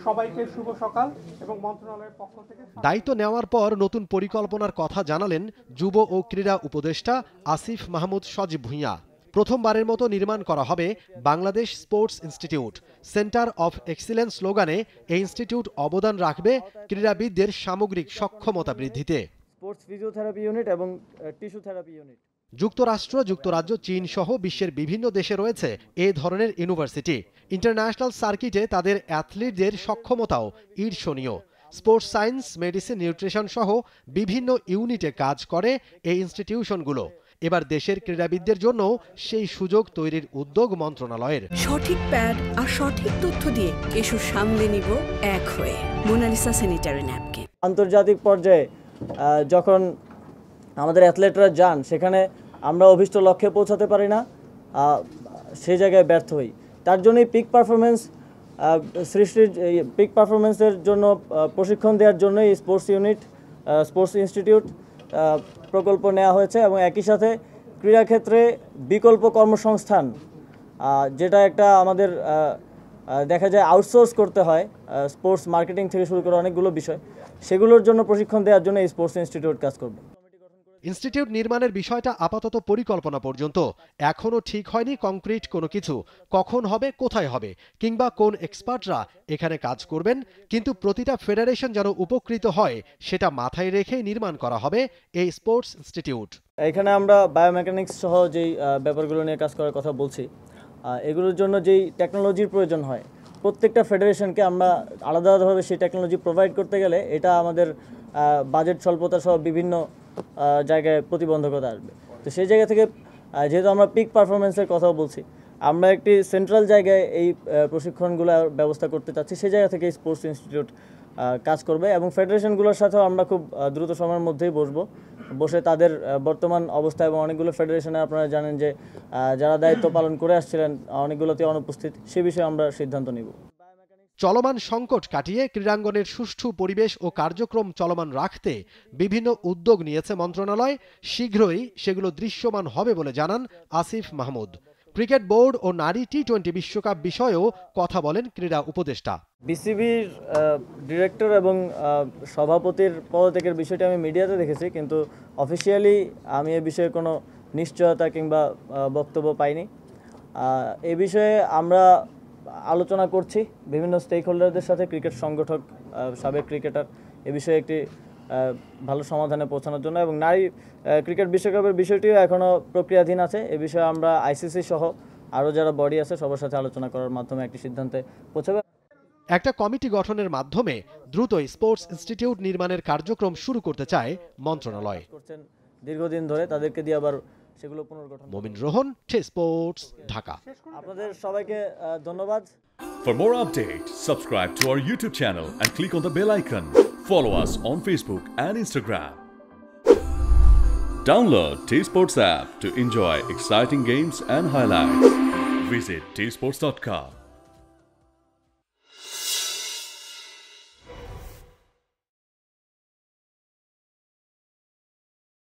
সবাইকে শুভ সকাল এবং মন্ত্রণালয়ের পক্ষ থেকে দায়িত্ব নেওয়ার পর নতুন পরিকল্পনার কথা জানালেন যুব ও ক্রীড়া উপদেষ্টা আসিফ মাহমুদ সজীব ভুঁইয়া। প্রথমবারের মতো নির্মাণ করা হবে Bangladesh sports institute. Centre of excellence স্লোগানে এই ইনস্টিটিউট অবদান রাখবে ক্রীড়াবিদদের সামগ্রিক সক্ষমতা বৃদ্ধিতে। স্পোর্টস ফিজিওথেরাপি ইউনিট এবং টিস্যু থেরাপি ইউনিট। যুক্তরাষ্ট্র, যুক্তরাজ্য, চীন সহ বিশ্বের বিভিন্ন দেশে রয়েছে এ ধরনের ইউনিভার্সিটি। ইন্টারন্যাশনাল সার্কিটে তাদের অ্যাথলিটদের সক্ষমতাও ঈর্ষণীয়। স্পোর্টস সায়েন্স, মেডিসিন, নিউট্রিশন সহ বিভিন্ন ইউনিটে কাজ করে এই ইনস্টিটিউশনগুলো। এবার দেশের ক্রীড়াবিদদের জন্য সেই সুযোগ তৈরির উদ্যোগ মন্ত্রণালয়ের। সঠিক প্যাড আর সঠিক তথ্য দিয়ে কেশু সামলে নিব এক হয়ে। Monalisa sanitary napkin. আন্তর্জাতিক পর্যায়ে যখন আমাদের অ্যাথলেটরা যান, সেখানে আমরা অভিষ্ট লক্ষ্যে পৌঁছাতে পারি না, সেই জায়গায় ব্যর্থ হই। তার জন্যই পিক পারফরমেন্সের জন্য প্রশিক্ষণ দেওয়ার জন্যই স্পোর্টস ইনস্টিটিউট প্রকল্প নেওয়া হয়েছে এবং একই সাথে ক্রীড়াক্ষেত্রে বিকল্প কর্মসংস্থান, যেটা একটা আমাদের দেখা যায় আউটসোর্স করতে হয়, স্পোর্টস মার্কেটিং থেকে শুরু করে অনেকগুলো বিষয়, সেগুলোর জন্য প্রশিক্ষণ দেওয়ার জন্য এই স্পোর্টস ইনস্টিটিউট কাজ করবে। ইনস্টিটিউট নির্মাণের বিষয়টা আপাতত পরিকল্পনা পর্যন্ত। এখনও ঠিক হয়নি কংক্রিট কোনো কিছু, কখন হবে, কোথায় হবে, কিংবা কোন এক্সপার্টরা এখানে কাজ করবেন। কিন্তু প্রতিটা ফেডারেশন যেন উপকৃত হয় সেটা মাথায় রেখেই নির্মাণ করা হবে এই স্পোর্টস ইনস্টিটিউট। এখানে আমরা বায়োমেকানিক্স সহ যেই ব্যাপারগুলো নিয়ে কাজ করার কথা বলছি, এগুলোর জন্য যেই টেকনোলজির প্রয়োজন হয়, প্রত্যেকটা ফেডারেশনকে আমরা আলাদা আলাদাভাবে সেই টেকনোলজি প্রোভাইড করতে গেলে এটা আমাদের বাজেট স্বল্পতা সহ বিভিন্ন জায়গায় প্রতিবন্ধকতা আসবে। তো সেই জায়গা থেকে যেহেতু আমরা পিক পারফরমেন্সের কথাও বলছি, আমরা একটি সেন্ট্রাল জায়গায় এই প্রশিক্ষণগুলো ব্যবস্থা করতে চাচ্ছি। সেই জায়গা থেকে স্পোর্টস ইনস্টিটিউট কাজ করবে এবং ফেডারেশনগুলোর সাথেও আমরা খুব দ্রুত সময়ের মধ্যেই বসে তাদের বর্তমান অবস্থা এবং অনেকগুলো ফেডারেশনে আপনারা জানেন যে যারা দায়িত্ব পালন করে আসছিলেন অনেকগুলোতে অনুপস্থিত, সে বিষয়ে আমরা সিদ্ধান্ত নিব। চলমান সংকট কাটিয়ে ক্রীড়াঙ্গনের সুষ্ঠু পরিবেশ ও কার্যক্রম চলমান রাখতে বিভিন্ন উদ্যোগ নিয়েছে মন্ত্রণালয়। শীঘ্রই সেগুলো দৃশ্যমান হবে বলে জানান আসিফ মাহমুদ। ক্রিকেট বোর্ড ও নারী টি-20 বিশ্বকাপ বিষয়েও কথা বলেন ক্রীড়া উপদেষ্টা। বিসিবির ডিরেক্টর এবং সভাপতির পদত্যাগের বিষয়টি আমি মিডিয়াতে দেখেছি, কিন্তু অফিসিয়ালি আমি এ বিষয়ে কোনো নিশ্চয়তা কিংবা বক্তব্য পাইনি। এ বিষয়ে আমরা আলোচনা করছি বিভিন্ন স্টেক হোল্ডারদের সাথে, ক্রিকেট সংগঠক, সাবেক ক্রিকেটার, এ বিষয়ে একটি ভালো সমাধানে পৌঁছানোর জন্য। এবং নারী ক্রিকেট বিশ্বকাপের বিষয়টিও এখনও প্রক্রিয়াধীন আছে। এ বিষয়ে আমরা আইসিসি সহ আরও যারা বডি আছে সবার সাথে আলোচনা করার মাধ্যমে একটি সিদ্ধান্তে পৌঁছাবে। একটা কমিটি গঠনের মাধ্যমে দ্রুতই স্পোর্টস ইনস্টিটিউট নির্মাণের কার্যক্রম শুরু করতে চায় মন্ত্রণালয়। দীর্ঘদিন ধরে তাদেরকে দিয়ে আবার সেগুলো পুনর্গঠন। মমিন রোহন, স্পোর্টস, ঢাকা। আপনাদের সবাইকে ধন্যবাদ। For more updates, subscribe to our YouTube channel and click on the bell icon. Follow us on Facebook and Instagram. Download T-Sports app to enjoy exciting games and highlights. Visit tsports.com.